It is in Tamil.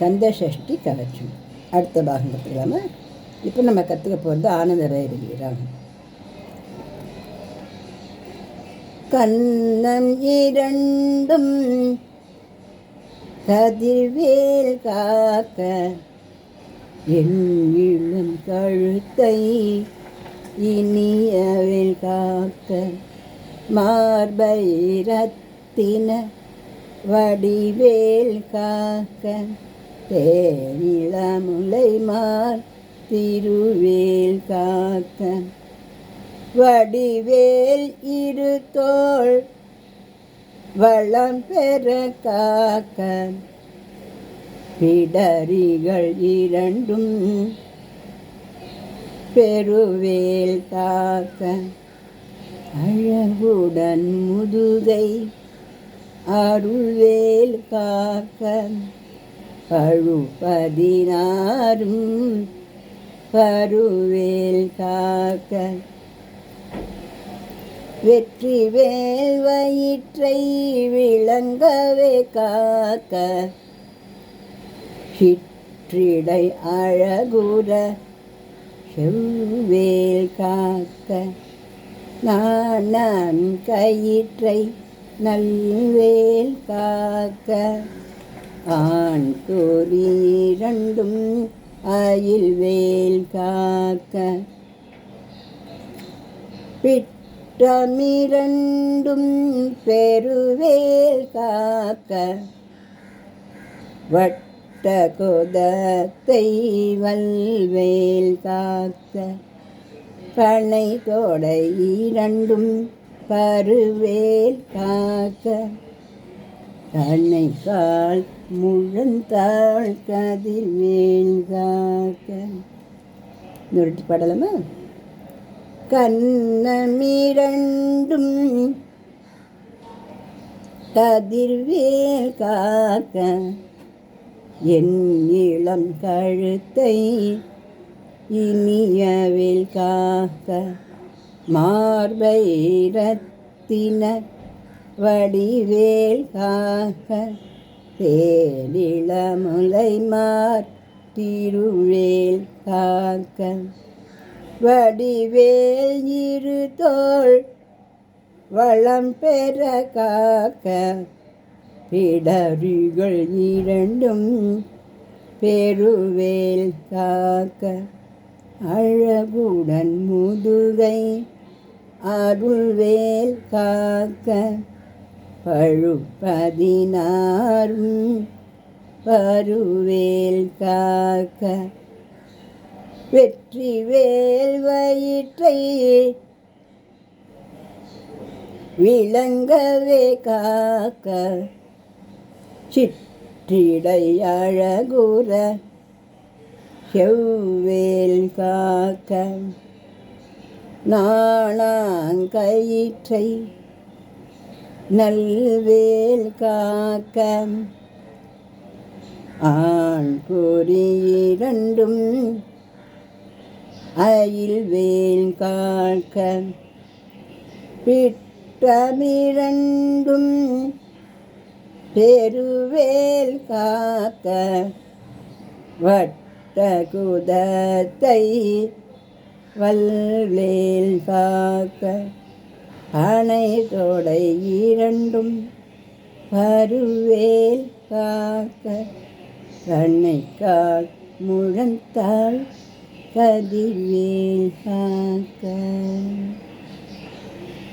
கந்த சஷ்டி கவச்சம். அடுத்த பாகம் கற்றுக்கலாமா? இப்போ நம்ம கற்றுக்க போகிறது ஆனந்த பைரவி ராகம். கண்ணம் இரண்டும் கதிர்வேல் காக்க, என் இளம் கழுத்தை இனியவேல் காக்க, மார்பை ரத்தின வடிவேல் காக்க, தேனிளமுலை மார் திருவேல் காக்க, வடிவேல் இரு தோள் வளம் பெற காக்க, பிடரிகள் இரண்டும் பெருவேல் காக்க, அழகுடன் முதுகை அருள்வேல் காக்க, பழுப்பதினாரும் பருவேல் காக்க, வெற்றிவேல் வயிற்றை விளங்கவே காக்க, சிற்றிடை அழகுற செவ்வேல் காக்க, நான் கயிற்றை நல்வேல் காக்க, ஆண் கோரி இரண்டும் அயில்வேல் காக்க, பிட்டமிரண்டும் பெருவேல் காக்க, வட்ட கோதத்தை வல்வேல் காக்க, பனை தோடை இரண்டும் பருவேல் காக்க, கண்ணை கால் முழந்தாள் கதிர்வேல் காக்க. நுருட்டி பாடலாமா? கண்ணமிரண்டும் கதிர்வேல் காக்க, என் இளம் கழுத்தை இனியவேல் காக்க, மார்பை ரத்தின வடிவேல் காக்க, தேனிளமுலை மார் திருவேல் காக்க, வடிவேல் இரு தோள் வளம் பெற காக்க, பிடரிகள் இரண்டும் பெருவேல் காக்க, அழகுடன் முதுகை அருள்வேல் காக்க, பழுப்பதினாரும் பருவேல் காக்க, வெற்றிவேல் வயிற்றை விளங்கவே காக்க, சிற்றிடை அழகுற செவ்வேல் காக்க, நாணாங்கயிற்றை நல்வேல் காக்க, ஆண் குறி இரண்டும் அயில்வேல் காக்க, பிட்டமிரண்டும் பெருவேல் காக்க, வட்ட குதத்தை வல்வேல் காக்க, பனை தோடை இரண்டும் பருவேல் காக்க, கண்ணைக்கால் முழந்தாள் கதிர்வேல் காக்க.